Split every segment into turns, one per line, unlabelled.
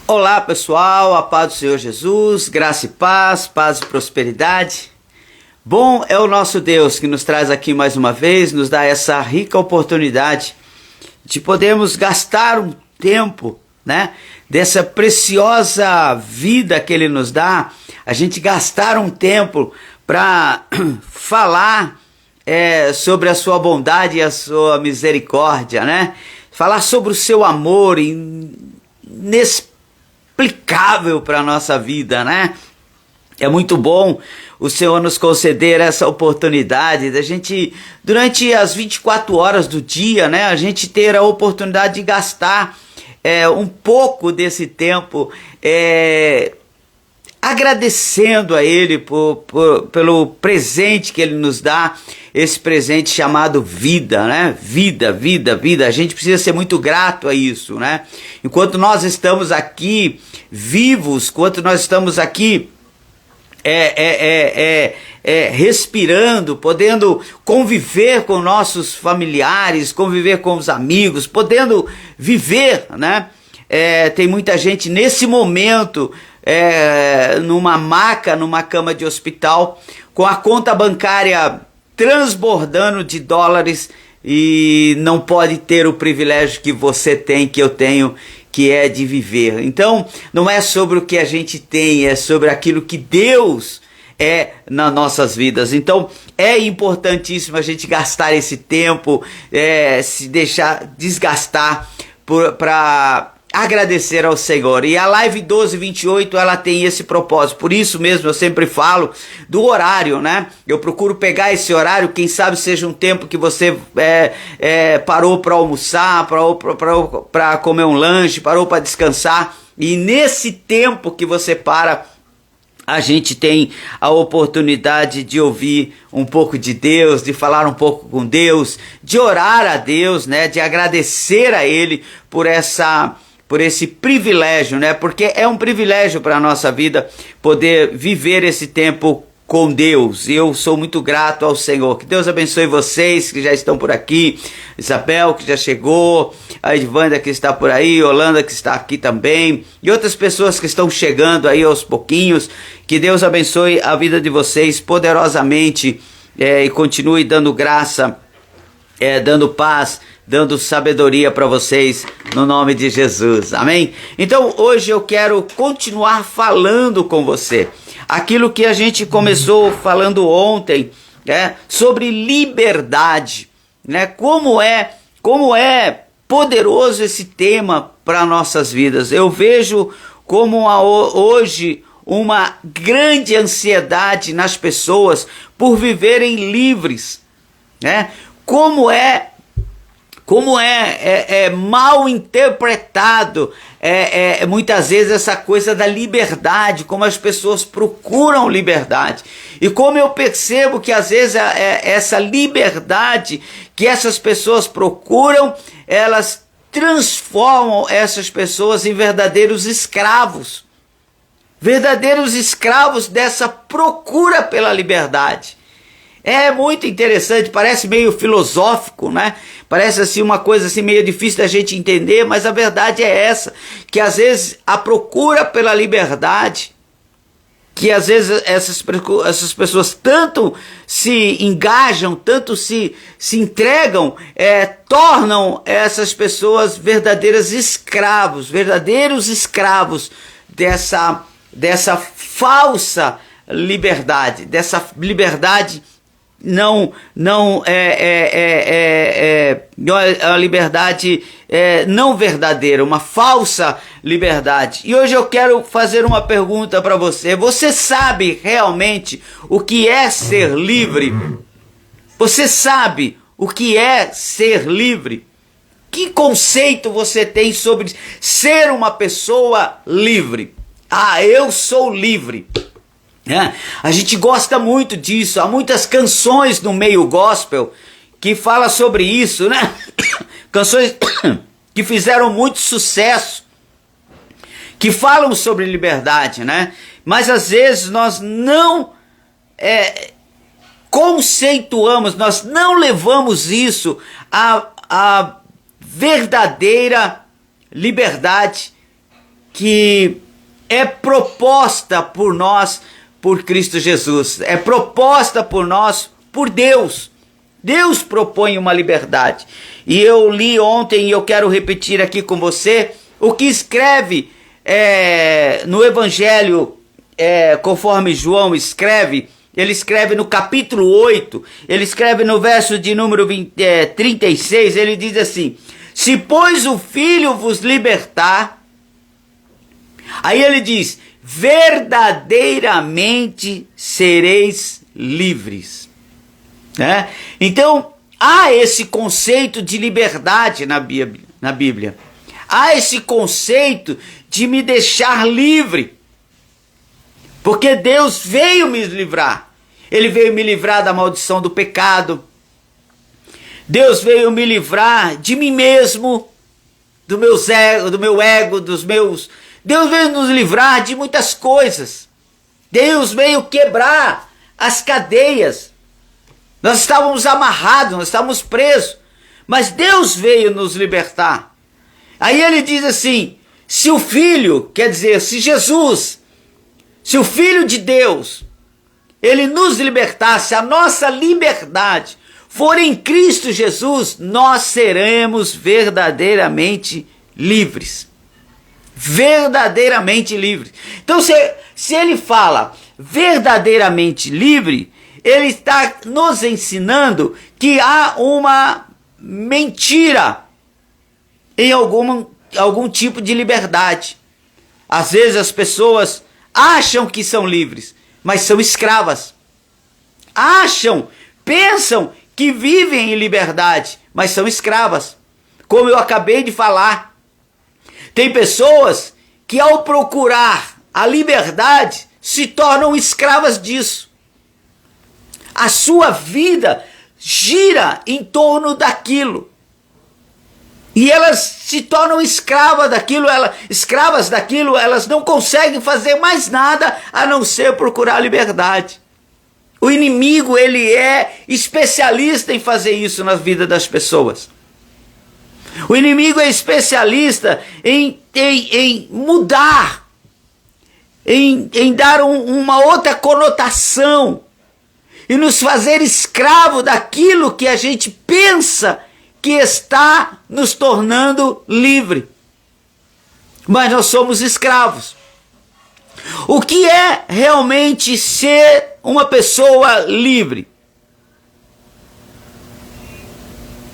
Olá pessoal, a paz do Senhor Jesus, graça e paz, paz e prosperidade. Bom é o nosso Deus que nos traz aqui mais uma vez, nos dá essa rica oportunidade de podermos gastar um tempo, né, dessa preciosa vida que Ele nos dá, a gente gastar um tempo para falar sobre a sua bondade e a sua misericórdia, né? Falar sobre o seu amor inexplicável para a nossa vida, né? É muito bom o Senhor nos conceder essa oportunidade da gente, durante as 24 horas do dia, né, a gente ter a oportunidade de gastar um pouco desse tempo agradecendo a Ele pelo presente que Ele nos dá, esse presente chamado vida, né? Vida. A gente precisa ser muito grato a isso, né? Enquanto nós estamos aqui vivos, enquanto nós estamos aqui respirando, podendo conviver com nossos familiares, conviver com os amigos, podendo viver, né? Tem muita gente nesse momento numa maca, numa cama de hospital, com a conta bancária transbordando de dólares e não pode ter o privilégio que você tem, que eu tenho, que é de viver. Então, não é sobre o que a gente tem, é sobre aquilo que Deus é nas nossas vidas. Então, é importantíssimo a gente gastar esse tempo, se deixar desgastar para agradecer ao Senhor. E a live 1228 ela tem esse propósito. Por isso mesmo eu sempre falo do horário, né? Eu procuro pegar esse horário, quem sabe seja um tempo que você parou para almoçar, parou para comer um lanche, parou para descansar. E nesse tempo que você para, a gente tem a oportunidade de ouvir um pouco de Deus, de falar um pouco com Deus, de orar a Deus, né? De agradecer a Ele por esse privilégio, né? Porque é um privilégio para a nossa vida poder viver esse tempo com Deus. E eu sou muito grato ao Senhor. Que Deus abençoe vocês que já estão por aqui. Isabel, que já chegou. A Edvanda, que está por aí. Holanda, que está aqui também. E outras pessoas que estão chegando aí aos pouquinhos. Que Deus abençoe a vida de vocês poderosamente e continue dando graça, dando paz, dando sabedoria para vocês, no nome de Jesus, amém? Então hoje eu quero continuar falando com você, aquilo que a gente começou falando ontem, sobre liberdade, né? Como é poderoso esse tema para nossas vidas. Eu vejo como hoje uma grande ansiedade nas pessoas por viverem livres, né? Como é mal interpretado muitas vezes essa coisa da liberdade, como as pessoas procuram liberdade. E como eu percebo que às vezes essa liberdade que essas pessoas procuram, elas transformam essas pessoas em verdadeiros escravos dessa procura pela liberdade. É muito interessante, parece meio filosófico, né? Parece assim uma coisa assim meio difícil da gente entender, mas a verdade é essa, que às vezes a procura pela liberdade, que às vezes essas pessoas tanto se engajam, tanto se entregam, tornam essas pessoas verdadeiros escravos dessa falsa liberdade, dessa liberdade a liberdade não verdadeira, uma falsa liberdade. E hoje eu quero fazer uma pergunta para você. Você sabe realmente o que é ser livre? Você sabe o que é ser livre? Que conceito você tem sobre ser uma pessoa livre? Ah, eu sou livre. A gente gosta muito disso. Há muitas canções no meio gospel que falam sobre isso, né? Canções que fizeram muito sucesso, que falam sobre liberdade, né? Mas às vezes nós não conceituamos, nós não levamos isso à verdadeira liberdade que é proposta por nós, por Cristo Jesus. É proposta por nós, por Deus. Deus propõe uma liberdade. E eu li ontem e eu quero repetir aqui com você o que escreve no Evangelho, conforme João escreve. Ele escreve no capítulo 8, ele escreve no verso de número 36, ele diz assim: se pois o Filho vos libertar, aí ele diz, verdadeiramente sereis livres. Né? Então, há esse conceito de liberdade na Bíblia. Há esse conceito de me deixar livre. Porque Deus veio me livrar. Ele veio me livrar da maldição do pecado. Deus veio me livrar de mim mesmo, do meu ego, dos meus... Deus veio nos livrar de muitas coisas. Deus veio quebrar as cadeias. Nós estávamos amarrados, nós estávamos presos. Mas Deus veio nos libertar. Aí ele diz assim, se o Filho, quer dizer, se Jesus, se o Filho de Deus, ele nos libertasse, a nossa liberdade for em Cristo Jesus, nós seremos verdadeiramente livres. Verdadeiramente livres. Então, se ele fala verdadeiramente livre, ele está nos ensinando que há uma mentira em algum tipo de liberdade. Às vezes as pessoas acham que são livres, mas são escravas. Pensam que vivem em liberdade, mas são escravas. Como eu acabei de falar, tem pessoas que ao procurar a liberdade se tornam escravas disso. A sua vida gira em torno daquilo. E elas se tornam escravas daquilo, elas não conseguem fazer mais nada a não ser procurar a liberdade. O inimigo, ele é especialista em fazer isso na vida das pessoas. O inimigo é especialista em mudar, em dar uma outra conotação e nos fazer escravo daquilo que a gente pensa que está nos tornando livre. Mas nós somos escravos. O que é realmente ser uma pessoa livre?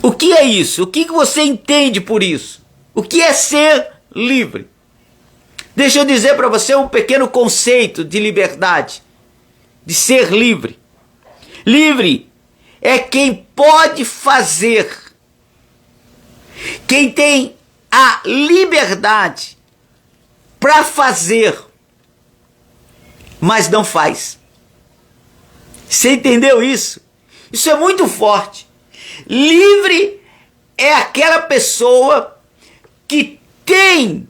O que é isso? O que você entende por isso? O que é ser livre? Deixa eu dizer para você um pequeno conceito de liberdade, de ser livre. Livre é quem pode fazer, quem tem a liberdade para fazer, mas não faz. Você entendeu isso? Isso é muito forte. Livre é aquela pessoa que tem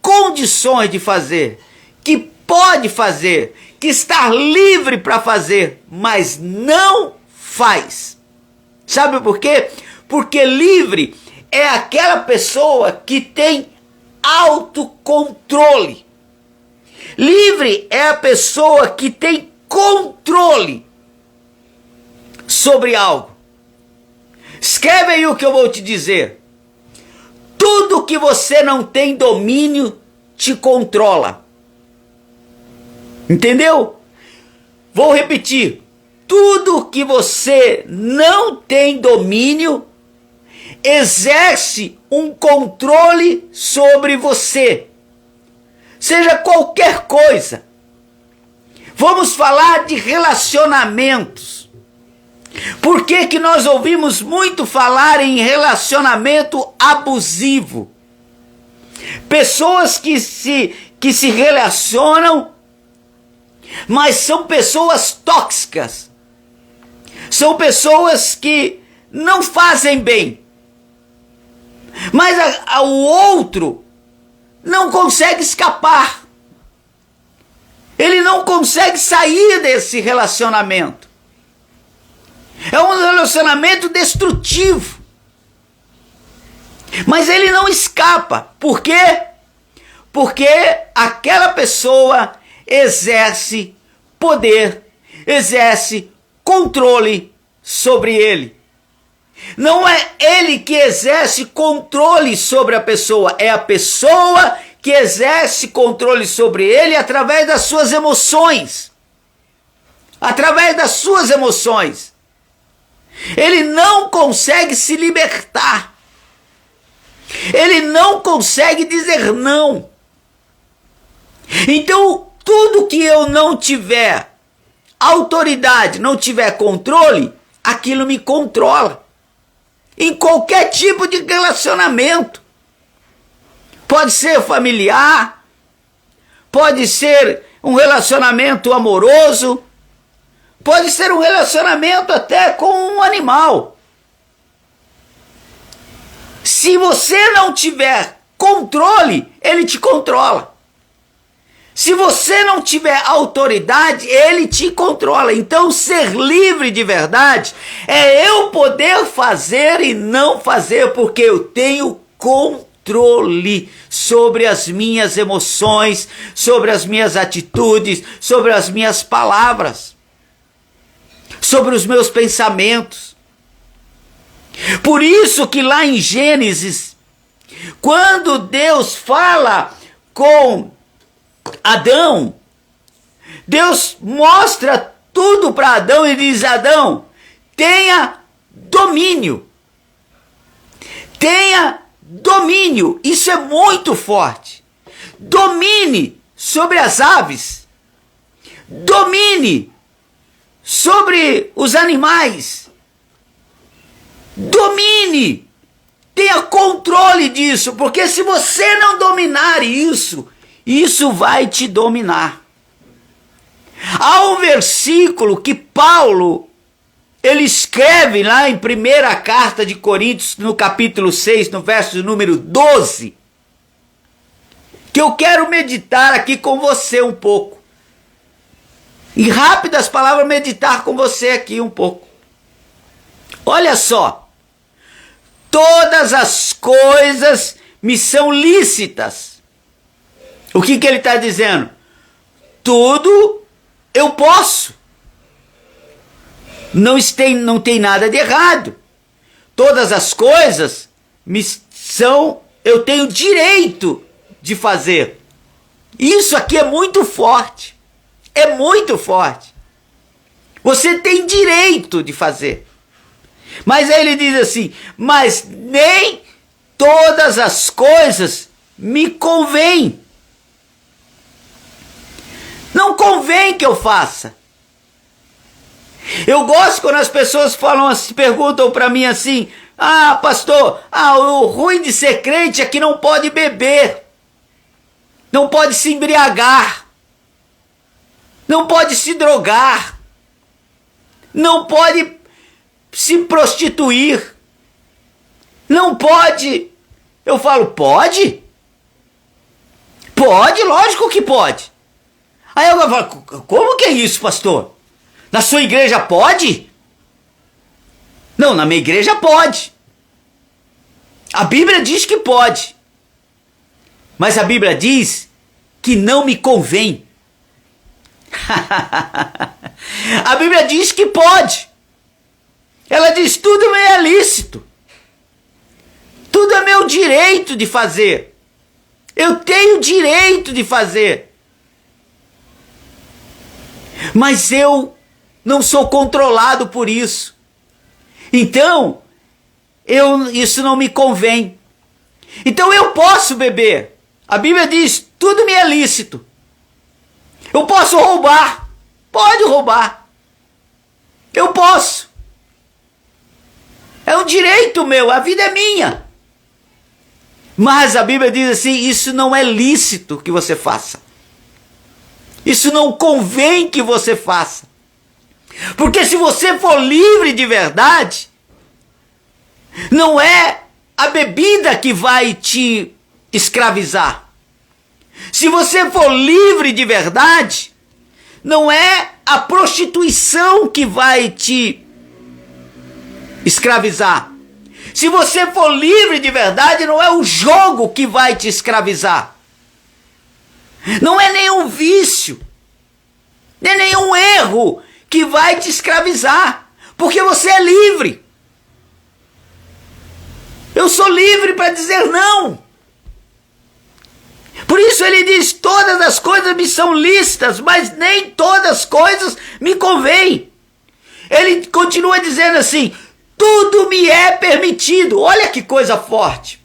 condições de fazer, que pode fazer, que está livre para fazer, mas não faz. Sabe por quê? Porque livre é aquela pessoa que tem autocontrole. Livre é a pessoa que tem controle sobre algo. Escreve aí o que eu vou te dizer. Tudo que você não tem domínio te controla. Entendeu? Vou repetir. Tudo que você não tem domínio exerce um controle sobre você. Seja qualquer coisa. Vamos falar de relacionamentos. Por que que nós ouvimos muito falar em relacionamento abusivo? Pessoas que se relacionam, mas são pessoas tóxicas. São pessoas que não fazem bem. Mas o outro não consegue escapar. Ele não consegue sair desse relacionamento. É um relacionamento destrutivo. Mas ele não escapa. Por quê? Porque aquela pessoa exerce poder, exerce controle sobre ele. Não é ele que exerce controle sobre a pessoa, é a pessoa que exerce controle sobre ele através das suas emoções. Através das suas emoções. Ele não consegue se libertar. Ele não consegue dizer não. Então, tudo que eu não tiver autoridade, não tiver controle, aquilo me controla. Em qualquer tipo de relacionamento. Pode ser familiar, pode ser um relacionamento amoroso, pode ser um relacionamento até com um animal. Se você não tiver controle, ele te controla. Se você não tiver autoridade, ele te controla. Então, ser livre de verdade é eu poder fazer e não fazer, porque eu tenho controle sobre as minhas emoções, sobre as minhas atitudes, sobre as minhas palavras, sobre os meus pensamentos. Por isso que lá em Gênesis, quando Deus fala com Adão, Deus mostra tudo para Adão e diz: Adão, tenha domínio. Tenha domínio. Isso é muito forte. Domine sobre as aves. Domine sobre os animais. Domine. Tenha controle disso, porque se você não dominar isso, isso vai te dominar. Há um versículo que Paulo, ele escreve lá em 1ª carta de Coríntios, no capítulo 6, no verso número 12, que eu quero meditar aqui com você um pouco. Em rápidas palavras, meditar com você aqui um pouco. Olha só. Todas as coisas me são lícitas. O que ele está dizendo? Tudo eu posso. Não tem nada de errado. Todas as coisas eu tenho direito de fazer. Isso aqui é muito forte. É muito forte. Você tem direito de fazer. Mas aí ele diz assim: mas nem todas as coisas me convêm. Não convém que eu faça. Eu gosto quando as pessoas perguntam para mim assim: ah, pastor, o ruim de ser crente é que não pode beber, não pode se embriagar, não pode se drogar, não pode se prostituir, não pode. Eu falo: pode? Pode, lógico que pode. Aí eu falo: como que é isso, pastor? Na sua igreja pode? Não, na minha igreja pode. A Bíblia diz que pode. Mas a Bíblia diz que não me convém. A Bíblia diz que pode. Ela diz: tudo me é lícito. Tudo é meu direito de fazer. Eu tenho direito de fazer. Mas eu não sou controlado por isso. Então, isso não me convém. Então eu posso beber. A Bíblia diz: tudo me é lícito. Eu posso roubar. Pode roubar. Eu posso. É um direito meu, a vida é minha. Mas a Bíblia diz assim: isso não é lícito que você faça. Isso não convém que você faça. Porque se você for livre de verdade, não é a bebida que vai te escravizar. Se você for livre de verdade, não é a prostituição que vai te escravizar. Se você for livre de verdade, não é o jogo que vai te escravizar. Não é nenhum vício, nem nenhum erro que vai te escravizar, porque você é livre. Eu sou livre para dizer não. Por isso ele diz: todas as coisas me são lícitas, mas nem todas as coisas me convêm. Ele continua dizendo assim: tudo me é permitido. Olha que coisa forte.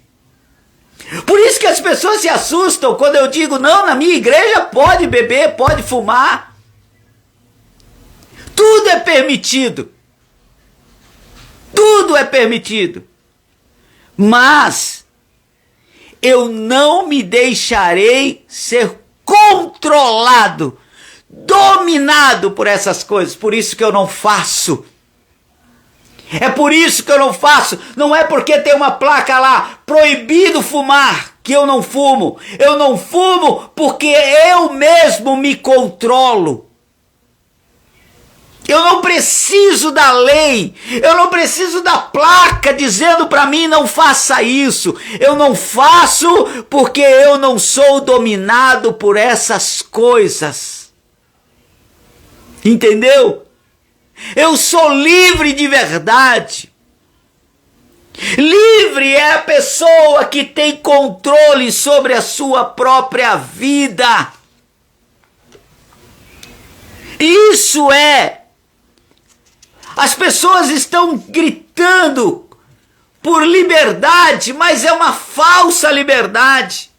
Por isso que as pessoas se assustam quando eu digo: não, na minha igreja pode beber, pode fumar. Tudo é permitido. Tudo é permitido. Mas eu não me deixarei ser controlado, dominado por essas coisas. Por isso que eu não faço. É por isso que eu não faço. Não é porque tem uma placa lá, proibido fumar, que eu não fumo. Eu não fumo porque eu mesmo me controlo. Eu não preciso da lei, eu não preciso da placa dizendo para mim: não faça isso. Eu não faço porque eu não sou dominado por essas coisas. Entendeu? Eu sou livre de verdade. Livre é a pessoa que tem controle sobre a sua própria vida. Isso é. As pessoas estão gritando por liberdade, mas é uma falsa liberdade.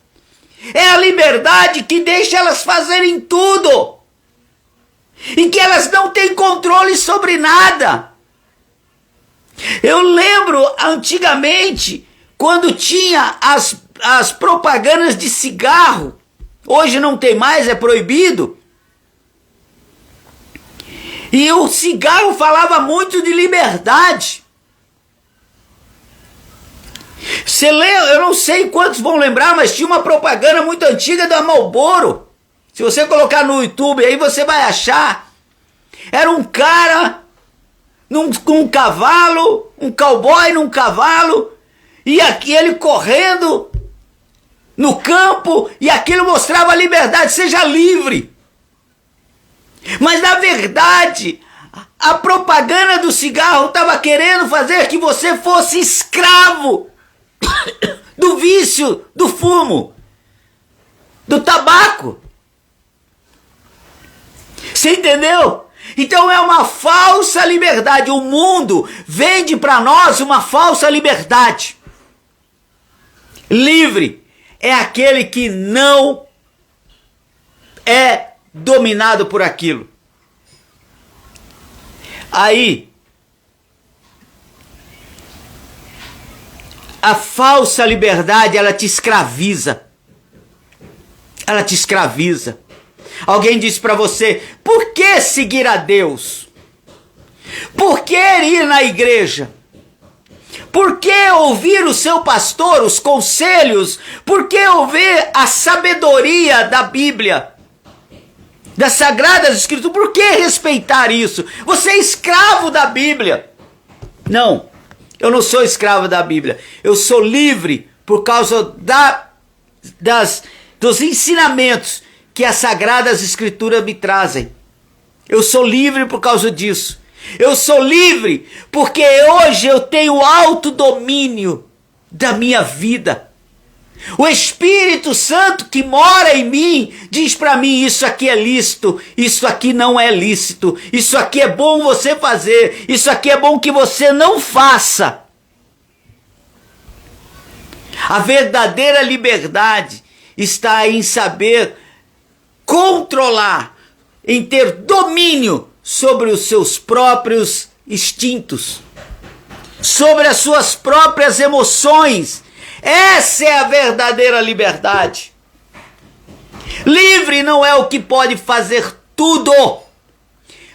É a liberdade que deixa elas fazerem tudo, em que elas não têm controle sobre nada. Eu lembro antigamente, quando tinha as propagandas de cigarro, hoje não tem mais, é proibido. E o cigarro falava muito de liberdade. Você lê, eu não sei quantos vão lembrar, mas tinha uma propaganda muito antiga da Marlboro. Se você colocar no YouTube aí, você vai achar. Era um cara com um cavalo, um cowboy num cavalo, e aqui ele correndo no campo, e aquilo mostrava a liberdade: seja livre. Mas na verdade, a propaganda do cigarro estava querendo fazer que você fosse escravo do vício, do fumo, do tabaco. Você entendeu? Então é uma falsa liberdade. O mundo vende para nós uma falsa liberdade. Livre é aquele que não é dominado por aquilo. Aí, a falsa liberdade, ela te escraviza. Ela te escraviza. Alguém disse para você: por que seguir a Deus? Por que ir na igreja? Por que ouvir o seu pastor, os conselhos? Por que ouvir a sabedoria da Bíblia, das Sagradas Escrituras? Por que respeitar isso? Você é escravo da Bíblia. Não, eu não sou escravo da Bíblia. Eu sou livre por causa dos ensinamentos que as Sagradas Escrituras me trazem. Eu sou livre por causa disso. Eu sou livre porque hoje eu tenho autodomínio da minha vida. O Espírito Santo que mora em mim diz para mim: isso aqui é lícito, isso aqui não é lícito, isso aqui é bom você fazer, isso aqui é bom que você não faça. A verdadeira liberdade está em saber controlar, em ter domínio sobre os seus próprios instintos, sobre as suas próprias emoções. Essa é a verdadeira liberdade. Livre não é o que pode fazer tudo.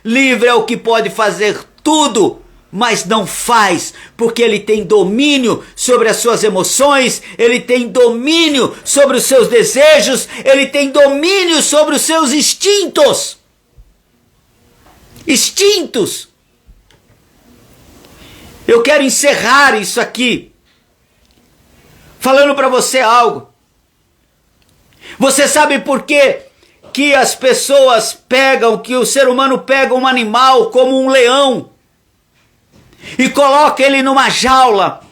Livre é o que pode fazer tudo, mas não faz, porque ele tem domínio sobre as suas emoções, ele tem domínio sobre os seus desejos, ele tem domínio sobre os seus instintos. Instintos. Eu quero encerrar isso aqui falando para você algo. Você sabe por quê que as pessoas pegam, que o ser humano pega um animal como um leão e coloca ele numa jaula?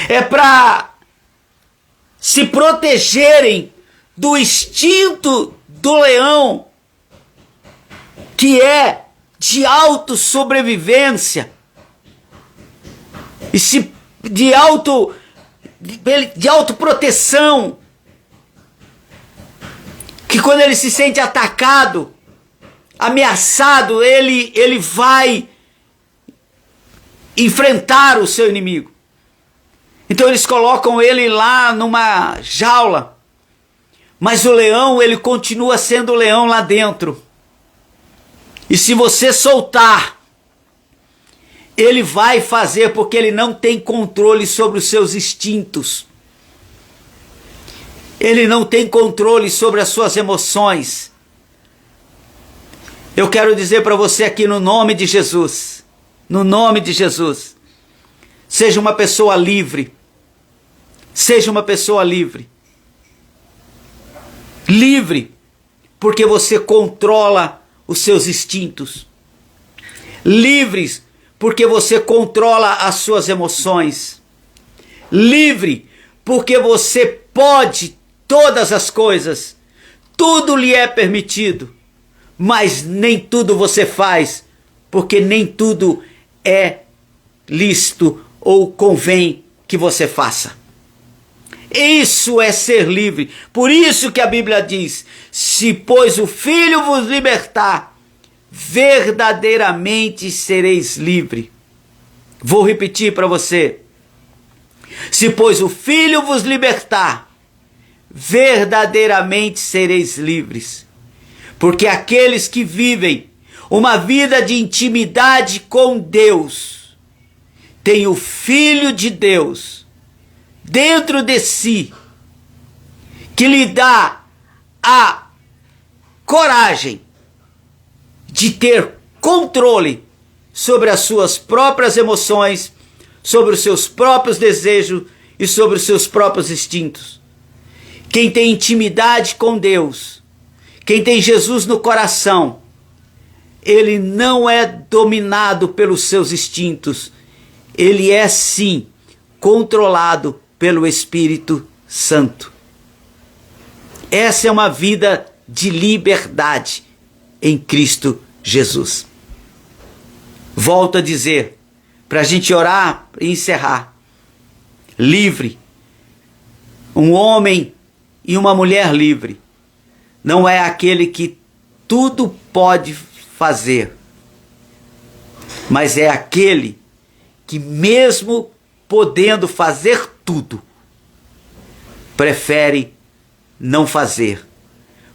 É para se protegerem do instinto do leão, que é de autossobrevivência e de autoproteção, que quando ele se sente atacado, ameaçado, ele vai enfrentar o seu inimigo. Então eles colocam ele lá numa jaula, mas o leão, ele continua sendo leão lá dentro. E se você soltar, ele vai fazer, porque ele não tem controle sobre os seus instintos. Ele não tem controle sobre as suas emoções. Eu quero dizer para você aqui no nome de Jesus, no nome de Jesus, seja uma pessoa livre. Seja uma pessoa livre. Livre, porque você controla os seus instintos. Livres, porque você controla as suas emoções. Livre, porque você pode todas as coisas. Tudo lhe é permitido, mas nem tudo você faz, porque nem tudo é lícito ou convém que você faça. Isso é ser livre. Por isso que a Bíblia diz: se pois o Filho vos libertar, verdadeiramente sereis livre. Vou repetir para você: se pois o Filho vos libertar, verdadeiramente sereis livres. Porque aqueles que vivem uma vida de intimidade com Deus têm o Filho de Deus dentro de si, que lhe dá a coragem de ter controle sobre as suas próprias emoções, sobre os seus próprios desejos e sobre os seus próprios instintos. Quem tem intimidade com Deus, quem tem Jesus no coração, ele não é dominado pelos seus instintos, ele é sim controlado pelo Espírito Santo. Essa é uma vida de liberdade em Cristo Jesus. Volto a dizer, para a gente orar e encerrar: livre, um homem e uma mulher livre, não é aquele que tudo pode fazer, mas é aquele que, mesmo podendo fazer tudo, prefere não fazer,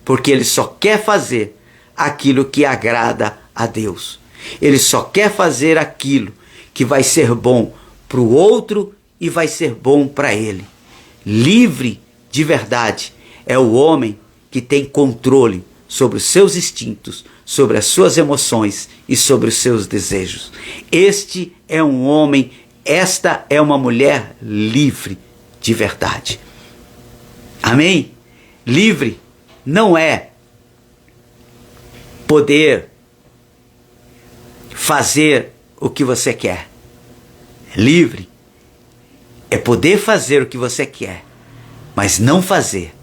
porque ele só quer fazer aquilo que agrada a Deus. Ele só quer fazer aquilo que vai ser bom para o outro e vai ser bom para ele. Livre de verdade é o homem que tem controle sobre os seus instintos, sobre as suas emoções e sobre os seus desejos. Este é um homem, esta é uma mulher livre de verdade. Amém? Livre não é poder fazer o que você quer. Livre é poder fazer o que você quer, mas não fazer,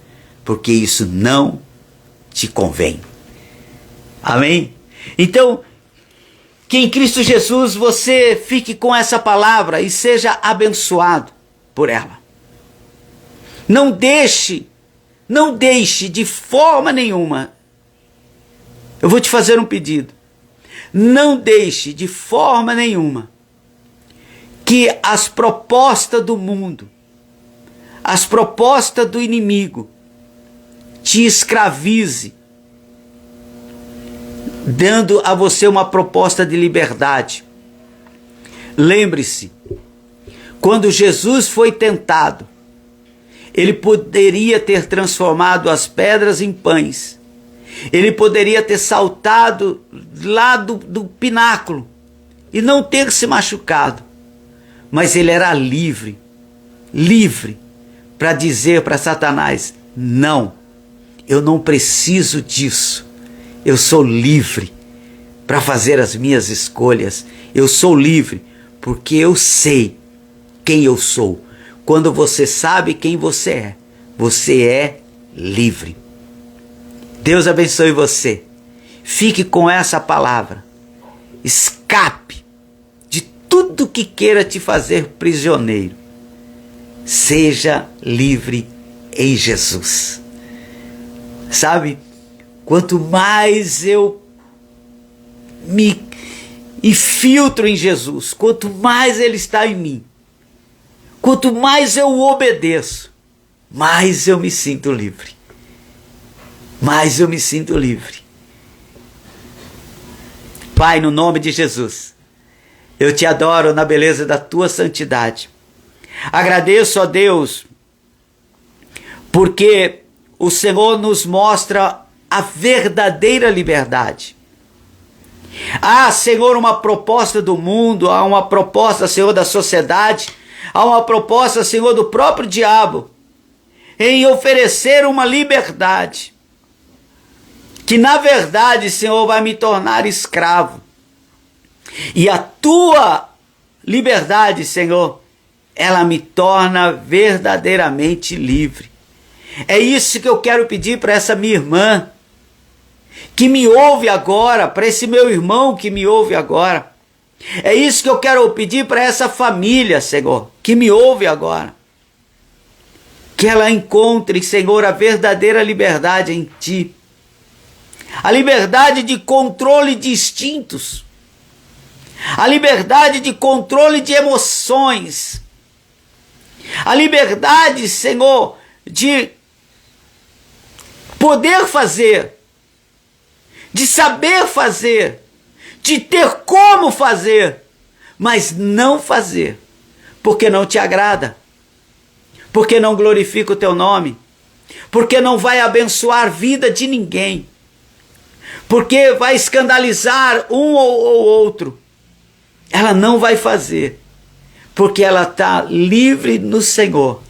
porque isso não te convém. Amém? Então, que em Cristo Jesus você fique com essa palavra e seja abençoado por ela. Não deixe de forma nenhuma. Eu vou te fazer um pedido. Não deixe de forma nenhuma que as propostas do mundo, as propostas do inimigo, te escravize, dando a você uma proposta de liberdade. Lembre-se, quando Jesus foi tentado, ele poderia ter transformado as pedras em pães. Ele poderia ter saltado lá do pináculo e não ter se machucado. Mas ele era livre para dizer para Satanás: não, eu não preciso disso, eu sou livre para fazer as minhas escolhas, eu sou livre porque eu sei quem eu sou. Quando você sabe quem você é livre. Deus abençoe você. Fique com essa palavra. Escape de tudo que queira te fazer prisioneiro. Seja livre em Jesus. Sabe, quanto mais eu me infiltro em Jesus, quanto mais Ele está em mim, quanto mais eu o obedeço, mais eu me sinto livre. Mais eu me sinto livre. Pai, no nome de Jesus, eu te adoro na beleza da tua santidade. Agradeço a Deus, porque o Senhor nos mostra a verdadeira liberdade. Há, Senhor, uma proposta do mundo, há uma proposta, Senhor, da sociedade, há uma proposta, Senhor, do próprio diabo, em oferecer uma liberdade, que na verdade, Senhor, vai me tornar escravo. E a tua liberdade, Senhor, ela me torna verdadeiramente livre. É isso que eu quero pedir para essa minha irmã, que me ouve agora, para esse meu irmão que me ouve agora. É isso que eu quero pedir para essa família, Senhor, que me ouve agora. Que ela encontre, Senhor, a verdadeira liberdade em Ti. A liberdade de controle de instintos. A liberdade de controle de emoções. A liberdade, Senhor, de poder fazer, de saber fazer, de ter como fazer, mas não fazer, porque não te agrada, porque não glorifica o teu nome, porque não vai abençoar a vida de ninguém, porque vai escandalizar um ou outro. Ela não vai fazer, porque ela está livre no Senhor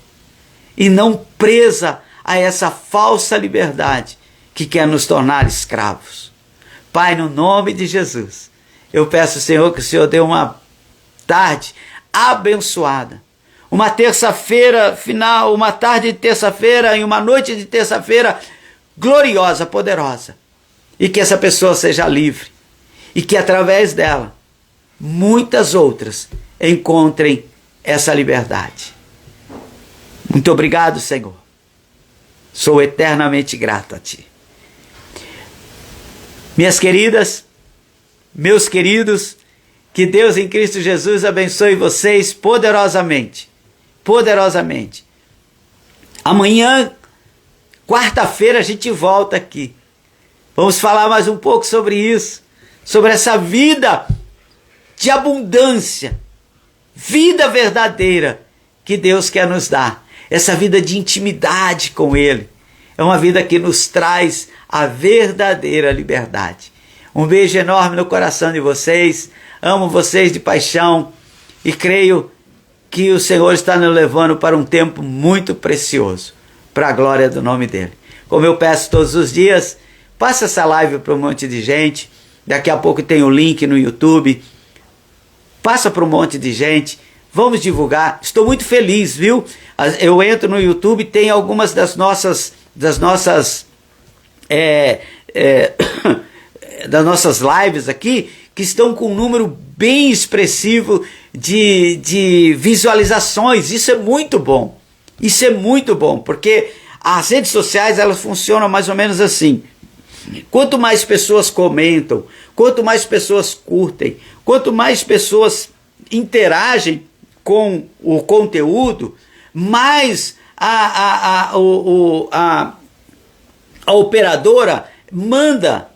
e não presa a essa falsa liberdade que quer nos tornar escravos. Pai, no nome de Jesus, eu peço, Senhor, que o Senhor dê uma tarde abençoada, uma terça-feira final, uma tarde de terça-feira e uma noite de terça-feira gloriosa, poderosa, e que essa pessoa seja livre, e que através dela muitas outras encontrem essa liberdade. Muito obrigado, Senhor. Sou eternamente grato a Ti. Minhas queridas, meus queridos, que Deus em Cristo Jesus abençoe vocês poderosamente. Poderosamente. Amanhã, quarta-feira, a gente volta aqui. Vamos falar mais um pouco sobre isso, sobre essa vida de abundância, vida verdadeira que Deus quer nos dar. Essa vida de intimidade com Ele. É uma vida que nos traz a verdadeira liberdade. Um beijo enorme no coração de vocês. Amo vocês de paixão e creio que o Senhor está nos levando para um tempo muito precioso, para a glória do nome dEle. Como eu peço todos os dias, passa essa live para um monte de gente. Daqui a pouco tem o link no YouTube. Passa para um monte de gente. Vamos divulgar. Estou muito feliz, viu? Eu entro no YouTube, tem algumas das nossas das nossas lives aqui, que estão com um número bem expressivo de visualizações. Isso é muito bom. Isso é muito bom, porque as redes sociais, elas funcionam mais ou menos assim. Quanto mais pessoas comentam, quanto mais pessoas curtem, quanto mais pessoas interagem com o conteúdo, mais a operadora manda,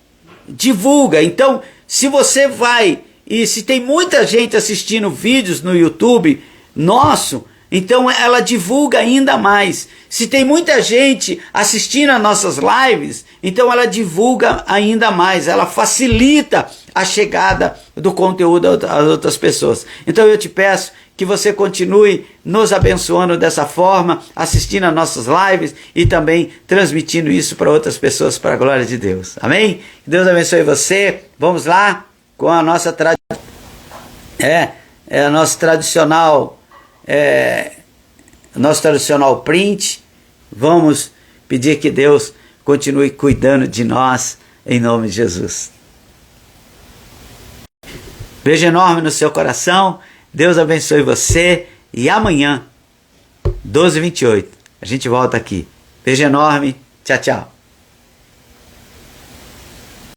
divulga. Então, se você vai, e se tem muita gente assistindo vídeos no YouTube nosso, então ela divulga ainda mais. Se tem muita gente assistindo às nossas lives, então ela divulga ainda mais, ela facilita a chegada do conteúdo às outras pessoas. Então eu te peço que você continue nos abençoando dessa forma, assistindo às nossas lives e também transmitindo isso para outras pessoas, para a glória de Deus. Amém? Que Deus abençoe você. Vamos lá com a nossa nosso tradicional print. Vamos pedir que Deus continue cuidando de nós, em nome de Jesus. Beijo enorme no seu coração, Deus abençoe você, e amanhã, 12h28, a gente volta aqui. Beijo enorme, tchau, tchau.